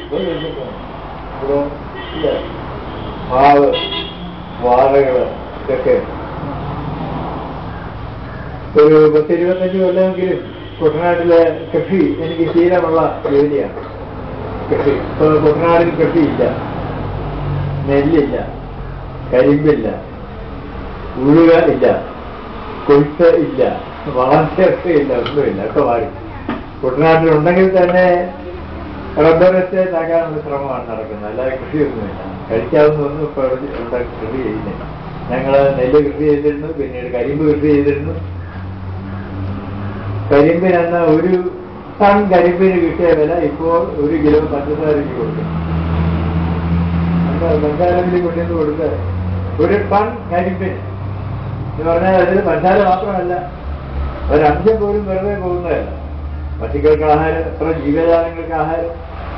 ഇവിടെ ഇല്ല മാവ് വാഴകള് ഇതൊക്കെ ഒരു 10-25 കൊല്ലമെങ്കിലും കുട്ടനാട്ടിലെ കൃഷി എനിക്ക് ശീലമുള്ള ജോലിയാണ്. കൃഷി ഇപ്പൊ കുട്ടനാടിൽ കൃഷിയില്ല, നെല്ലില്ല, കരിമ്പില്ല, ഉഴുക ഇല്ല, കൊയ്ത്ത് ഇല്ല, വളം ചേർക്കയില്ല, ഒന്നുമില്ല, ഒക്കെ മാറി. കുട്ടനാട്ടിലുണ്ടെങ്കിൽ തന്നെ റബ്ബർ എസ്റ്റേറ്റ് ആക്കാനുള്ള ശ്രമമാണ് നടക്കുന്നത്, അല്ലാതെ കൃഷിയൊന്നുമില്ല. കഴിക്കാവുന്നൊന്നും ഇപ്പോൾ ഇവിടെ കൃഷി ചെയ്യുന്നില്ല. ഞങ്ങൾ നെല്ല് കൃഷി ചെയ്തിരുന്നു, പിന്നീട് കരിമ്പ് കൃഷി ചെയ്തിരുന്നു. കരിമ്പിനെന്ന ഒരു ടൺ കരിമ്പിന് കിട്ടിയ വില ഇപ്പോൾ 1 കിലോ പഞ്ചസാരയ്ക്ക് കൊടുക്കും. പഞ്ചസാരയിൽ കൊണ്ടുവന്ന് കൊടുത്ത് 1 ടൺ കരിമ്പിന് എന്ന് പറഞ്ഞാൽ അതിൽ പഞ്ചസാര മാത്രമല്ല, ഒരംശം പോലും വെറുതെ പോകുന്നതല്ല. പശുക്കൾക്ക് ആഹാരം, എത്ര ജീവജാലങ്ങൾക്ക് ആഹാരം,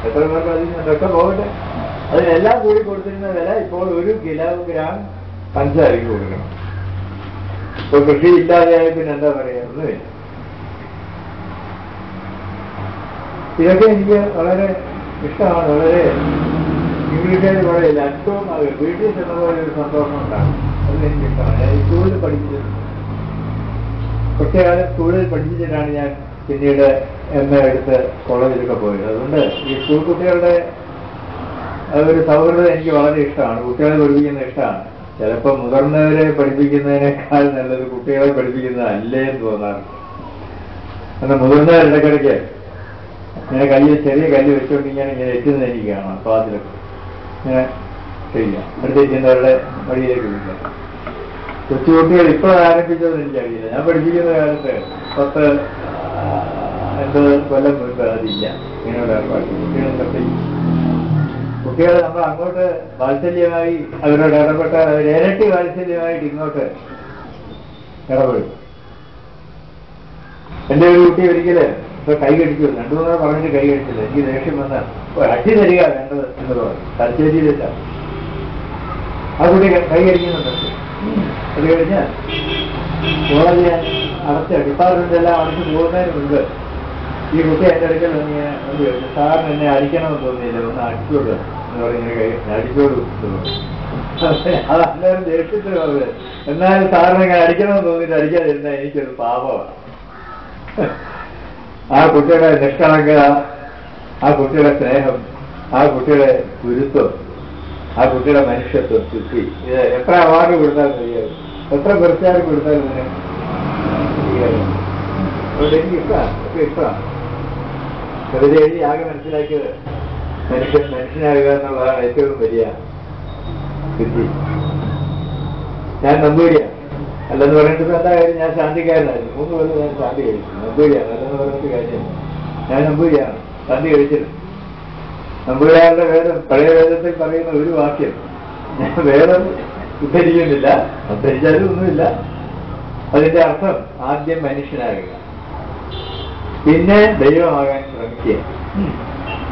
എത്ര പേർക്ക് അതിൽ നിന്നൊക്കെ പോകട്ടെ, അതിനെല്ലാം കൂടി കൊടുത്തിരുന്ന വില ഇപ്പോൾ 1 കിലോഗ്രാം പഞ്ചസാരയ്ക്ക് കൊടുക്കണം. ഇപ്പൊ കൃഷി ഇല്ലാതെയായി പിന്നെ എന്താ പറയാ, ഒന്നുമില്ല. ഇതൊക്കെ എനിക്ക് വളരെ ഇഷ്ടമാണ്. വളരെ ഇംഗ്ലീഷുകാർ പറയില്ല, അറ്റവും അത് വീട്ടിൽ ചെന്നപോലെ ഒരു സന്തോഷം ഉണ്ടാകും. അത് എനിക്കിഷ്ടമാണ്. ഞാൻ സ്കൂളിൽ പഠിപ്പിച്ചിട്ടുണ്ട്. കുട്ടികളെ സ്കൂളിൽ പഠിപ്പിച്ചിട്ടാണ് ഞാൻ പിന്നീട് MA എടുത്ത് കോളേജിലൊക്കെ പോയത്. അതുകൊണ്ട് ഈ സ്കൂൾ കുട്ടികളുടെ ഒരു സൗഹൃദം എനിക്ക് വളരെ ഇഷ്ടമാണ്. കുട്ടികളെ പഠിപ്പിക്കുന്നത് ഇഷ്ടമാണ്. ചിലപ്പോൾ മുതിർന്നവരെ പഠിപ്പിക്കുന്നതിനേക്കാൾ നല്ലത് കുട്ടികളെ പഠിപ്പിക്കുന്നത് അല്ലേന്ന് തോന്നാറുണ്ട്. എന്നാൽ മുതിർന്നവരിടക്കിടയ്ക്ക് ഇങ്ങനെ ചെറിയ കല്ല് വെച്ചുകൊണ്ട് ഇങ്ങനെ എത്തുന്നത് എനിക്ക് കാണാം. ക്ലാസ്സിലൊക്കെ ഇങ്ങനെ ചെയ്യാം, അടുത്തിരിക്കുന്നവരുടെ വഴിയിലേക്ക് വിളിക്കാം. കൊച്ചുകുട്ടികൾ ഇപ്പോൾ ആരംഭിച്ചതെന്ന് എനിക്കറിയില്ല. ഞാൻ പഠിപ്പിക്കുന്ന കാലത്ത് 10-80 കൊല്ലം മുൻപ് അതില്ല ഇങ്ങനെയുള്ള ഏർപ്പാട്. കുട്ടികൾ നമ്മൾ അങ്ങോട്ട് വാത്സല്യമായി അവരോട് ഇടപെട്ട ഇരട്ടി വാത്സല്യമായിട്ട് ഇങ്ങോട്ട് ഇടപെടും. എൻ്റെ ഒരു കുട്ടി ഒരിക്കല് ഇപ്പൊ കൈ കടിച്ചു, 2-3 പറഞ്ഞിട്ട് കൈ കടിച്ചില്ല. എനിക്ക് ദേഷ്യം വന്നാൽ അടി തരിക വേണ്ടത് എന്ന് പറഞ്ഞു. തലശ്ശേരിയിൽ വെച്ചാണ് ആ കുട്ടി കൈ കടിക്കുന്നുണ്ട്. അത് കഴിഞ്ഞാൽ കോളേജ് അടച്ച ഡിപ്പാർട്ട്മെന്റ് എല്ലാം അടച്ചു പോകുന്നതിന് മുൻപ് ഈ കുട്ടി എൻ്റെ അടുക്കൽ ഇങ്ങനെ ഒന്ന് ചോദിച്ചു, സാറിന് എന്നെ അടിക്കണമെന്ന് തോന്നിയില്ല, ഒന്ന് അടിച്ചോളൂ എന്ന് പറഞ്ഞിങ്ങനെ അടിച്ചോളൂ. അത് എല്ലാവരും ദേഷ്യത്തിലും അവര്, എന്നാലും സാറിനെ ഇങ്ങനെ അടിക്കണമെന്ന് തോന്നിയിട്ട് അടിക്കാതിരുന്ന എനിക്കൊരു പാപമാണ്. ആ കുട്ടിയുടെ നിഷ്കളങ്കത, ആ കുട്ടിയുടെ സ്നേഹം, ആ കുട്ടിയുടെ ഗുരുത്വം, ആ കുട്ടിയുടെ മനുഷ്യത്വം, ശുദ്ധി, ഇത് എത്ര അവാർഡ് കൊടുത്താലും മതിയാകും, എത്ര പുരസ്കാരം കൊടുത്താലും ഇതിന് ചെയ്യാറുണ്ട്. അതുകൊണ്ട് എനിക്ക് ഇഷ്ടമാണ്, ഒക്കെ ഇഷ്ടമാണ്. വെറുതെ എഴുതി ആകെ മനസ്സിലാക്കിയത് മനുഷ്യനാകുക എന്നുള്ളതാണ് ഏറ്റവും വലിയ സിദ്ധി. ഞാൻ നമ്പൂരിയാണ്, അല്ലെന്ന് പറഞ്ഞിട്ട് എന്താ കാര്യം? ഞാൻ ശാന്തിക്കാരനായിരുന്നു. 3 കൊല്ലം ഞാൻ ശാന്തി കഴിച്ചു. നമ്പൂരിയാണ്, അല്ലെന്ന് പറഞ്ഞിട്ട് കാര്യമില്ല. ഞാൻ നമ്പൂരിയാണ്, ശാന്തി കഴിച്ചിരുന്നു. നമ്പൂരിയാരുടെ വേദം, പഴയ വേദത്തിൽ പറയുന്ന ഒരു വാക്യം, ഞാൻ വേദം ഉദ്ധരിക്കുന്നില്ല, ഉദ്ധരിച്ചാലും ഒന്നുമില്ല. അതിന്റെ അർത്ഥം ആദ്യം മനുഷ്യനാകുക, പിന്നെ ദൈവമാകാൻ ശ്രമിക്കുക.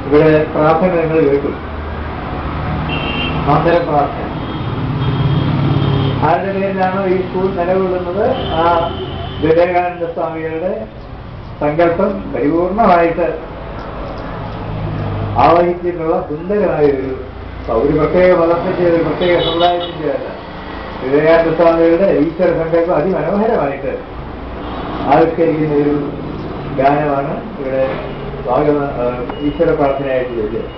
ഇവിടെ പ്രാർത്ഥന നിങ്ങൾ കേട്ടു, മന്ദിര പ്രാർത്ഥന. ആരുടെ പേരിലാണോ ഈ സ്കൂൾ നിലകൊള്ളുന്നത്, ആ വിവേകാനന്ദ സ്വാമികളുടെ സങ്കല്പം പരിപൂർണമായിട്ട് ആവഹിച്ചിട്ടുള്ള സുന്ദരമായ ഒരു പ്രത്യേക മതത്തിന്റെ, ഒരു പ്രത്യേക സമുദായത്തിന്റെ അല്ല, വിവേകാനന്ദ സ്വാമികളുടെ ഈശ്വര സങ്കല്പം അതിമനോഹരമായിട്ട് ആവിഷ്കരിക്കുന്ന ഒരു ഗാനമാണ് ഇവിടെ ഈശ്വര പ്രാർത്ഥനയായിട്ട് ചോദിച്ചത്.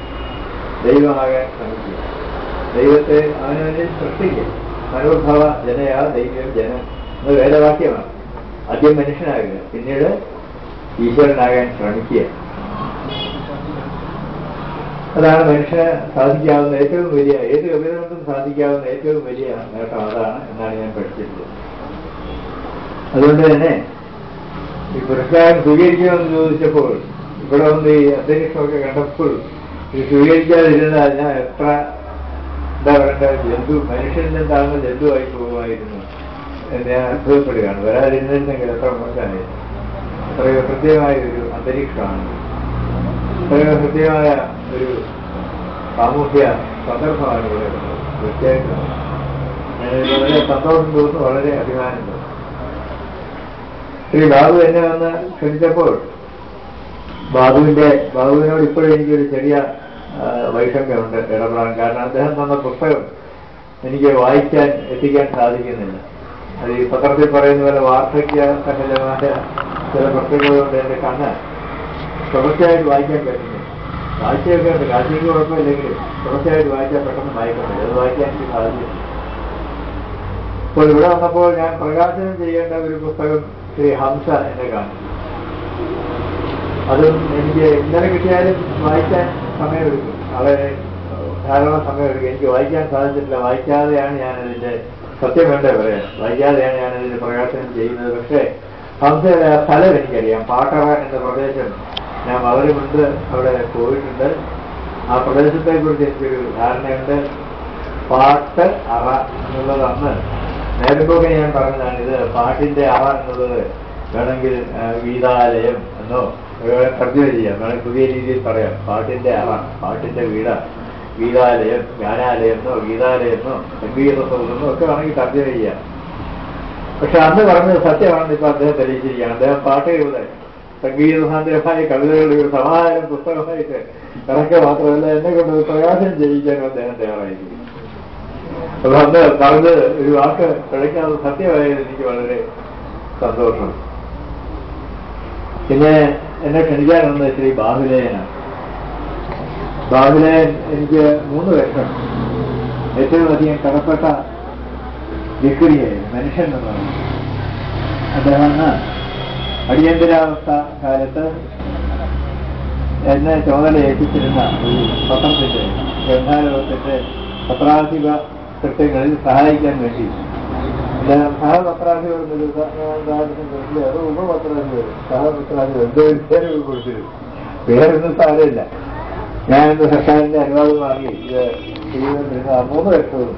ദൈവമാകാൻ ശ്രമിക്കുക, ദൈവത്തെ അവനവനെ സൃഷ്ടിക്കുക. മനോഭാവ ജനയാ ദൈവം ജനം എന്ന വേദവാക്യമാണ്. ആദ്യം മനുഷ്യനാകുക, പിന്നീട് ഈശ്വരനാകാൻ ശ്രമിക്കുക. അതാണ് മനുഷ്യന് സാധിക്കാവുന്ന ഏറ്റവും വലിയ, ഏത് കവിത കൊണ്ടും സാധിക്കാവുന്ന ഏറ്റവും വലിയ നേട്ടം അതാണ് എന്നാണ് ഞാൻ പഠിച്ചിട്ടുള്ളത്. അതുകൊണ്ട് തന്നെ ഈ പുരസ്കാരം സ്വീകരിക്കുമെന്ന് ചോദിച്ചപ്പോൾ, ഇവിടെ വന്ന് ഈ അന്തരീക്ഷമൊക്കെ കണ്ടപ്പോൾ ഇത് സ്വീകരിക്കാതിരുന്നാൽ ഞാൻ എത്ര എന്താ പറയേണ്ട ജന്തു, മനുഷ്യനിൽ താഴ്ന്ന ജന്തുവായി പോകുമായിരുന്നു എന്ന് ഞാൻ അത്ഭുതപ്പെടുകയാണ്. വരാതിരുന്നിരുന്നെങ്കിൽ എത്ര മോശമായിരുന്നു. എത്രയോ കൃത്യമായ ഒരു അന്തരീക്ഷമാണ്, എത്രയോ കൃത്യമായ ഒരു സാമൂഹ്യ സന്ദർഭമാണ് ഇവിടെ ഉള്ളത്. തീർച്ചയായിട്ടും വളരെ സന്തോഷം തോന്നുന്നു, വളരെ അഭിമാനം തോന്നുന്നു. ശ്രീ ബാബു എന്നെ വന്ന് ക്ഷണിച്ചപ്പോൾ ബാബുവിനോട് ഇപ്പോഴും എനിക്കൊരു ചെറിയ വൈഷമ്യമുണ്ട് ഇടപെടാൻ. കാരണം അദ്ദേഹം തന്ന പുസ്തകം എനിക്ക് വായിക്കാൻ എത്തിക്കാൻ സാധിക്കുന്നില്ല. അത് ഈ പത്രത്തിൽ പറയുന്ന പോലെ വാർദ്ധക്യ സഹജമായ ചില പ്രശ്നങ്ങളുകൊണ്ട് എൻ്റെ കണ്ണ് തുടർച്ചയായിട്ട് വായിക്കാൻ പറ്റുന്നു. കാഴ്ചയൊക്കെ ഉണ്ട്, കാഴ്ചയ്ക്ക് കുഴപ്പമില്ലെങ്കിലും തുടർച്ചയായിട്ട് വായിക്കാൻ പെട്ടെന്ന് വായിക്കുന്നില്ല. അത് വായിക്കാൻ എനിക്ക് സാധിക്കുന്നു. അപ്പോൾ ഇവിടെ വന്നപ്പോൾ ഞാൻ പ്രകാശനം ചെയ്യേണ്ട ഒരു പുസ്തകം ശ്രീ ഹംസ എന്നെ കാണിച്ചു. അതും എനിക്ക് ഇന്നലെ കിട്ടിയാലും വായിക്കാൻ സമയമെടുക്കും, വളരെ ധാരാളം സമയമെടുക്കും. എനിക്ക് വായിക്കാൻ സാധിച്ചിട്ടില്ല. വായിക്കാതെയാണ് ഞാനതിൻ്റെ സത്യം വേണ്ടേ പറയാം, വായിക്കാതെയാണ് ഞാനതിൻ്റെ പ്രകാശനം ചെയ്യുന്നത്. പക്ഷേ ഹംസയുടെ ആ സ്ഥലം എനിക്കറിയാം. പാട്ടറ എന്ന പ്രദേശം ഞാൻ വളരെ മുൻപ് അവിടെ പോയിട്ടുണ്ട്. ആ പ്രദേശത്തെക്കുറിച്ച് എനിക്കൊരു ധാരണയുണ്ട്. പാട്ട് അറ എന്നുള്ളത് അന്ന് നേരത്തെ ഞാൻ പറഞ്ഞതാണ്. ഇത് പാട്ടിന്റെ അറ എന്നുള്ളത് വേണമെങ്കിൽ ഗീതാലയം എന്നോ തർജ്ജമ ചെയ്യാം, വേണമെങ്കിൽ പുതിയ രീതിയിൽ പറയാം. പാട്ടിന്റെ അറ, പാട്ടിന്റെ വീട, ഗീതാലയം, ഗാനാലയം എന്നോ ഗീതാലയം എന്നോ സംഗീത സൗധമെന്നോ ഒക്കെ വേണമെങ്കിൽ തർജ്ജമ ചെയ്യാം. പക്ഷെ അന്ന് പറഞ്ഞത് സത്യമാണെന്ന് ഇപ്പൊ അദ്ദേഹം തെളിയിച്ചിരിക്കുകയാണ്. അദ്ദേഹം പാട്ടുകളുടെ സംഗീതസാന്ദ്രമായ കവിതകളുടെ ഒരു സമാഹാരം പുസ്തകമായിട്ട് ഇറക്കുക മാത്രമല്ല എന്നെ കൊണ്ട് പ്രകാശനം ചെയ്യിക്കാനും അദ്ദേഹം തയ്യാറായിരിക്കും. അപ്പൊ അന്ന് പറഞ്ഞ് ഒരു വാക്ക് പിഴയ്ക്കാതെ സത്യമായത് എനിക്ക് വളരെ സന്തോഷം. പിന്നെ എന്നെ ക്ഷണിക്കാനുള്ളത് ശ്രീ ബാഹുലേയനാണ്. ബാഹുലേയൻ എനിക്ക് 3 വർഷം ഏറ്റവും അധികം കടപ്പെട്ട വ്യക്തിയായിരുന്നു, മനുഷ്യൻ എന്ന് പറഞ്ഞു. അദ്ദേഹം അടിയന്തരാവസ്ഥ കാലത്ത് എന്നെ ചുമതല ഏൽപ്പിച്ചിരുന്ന ഒരു പത്രത്തിന്റെ ഗ്രന്ഥാലോകത്തിന്റെ പത്രാധിപ കൃത്യങ്ങളിൽ സഹായിക്കാൻ വേണ്ടി അദ്ദേഹം സഹപത്രാധിപർ അത് ഉപപത്രാധിപർ സഹപത്രാധിപർ പേര് കൊടുത്തിരുന്നു. പേരൊന്നും സാരമില്ല. ഞാനെന്റെ സർക്കാരിന്റെ അനുവാദം വാങ്ങി ഇത് ചെയ്യുന്നതിന് 3 വർഷവും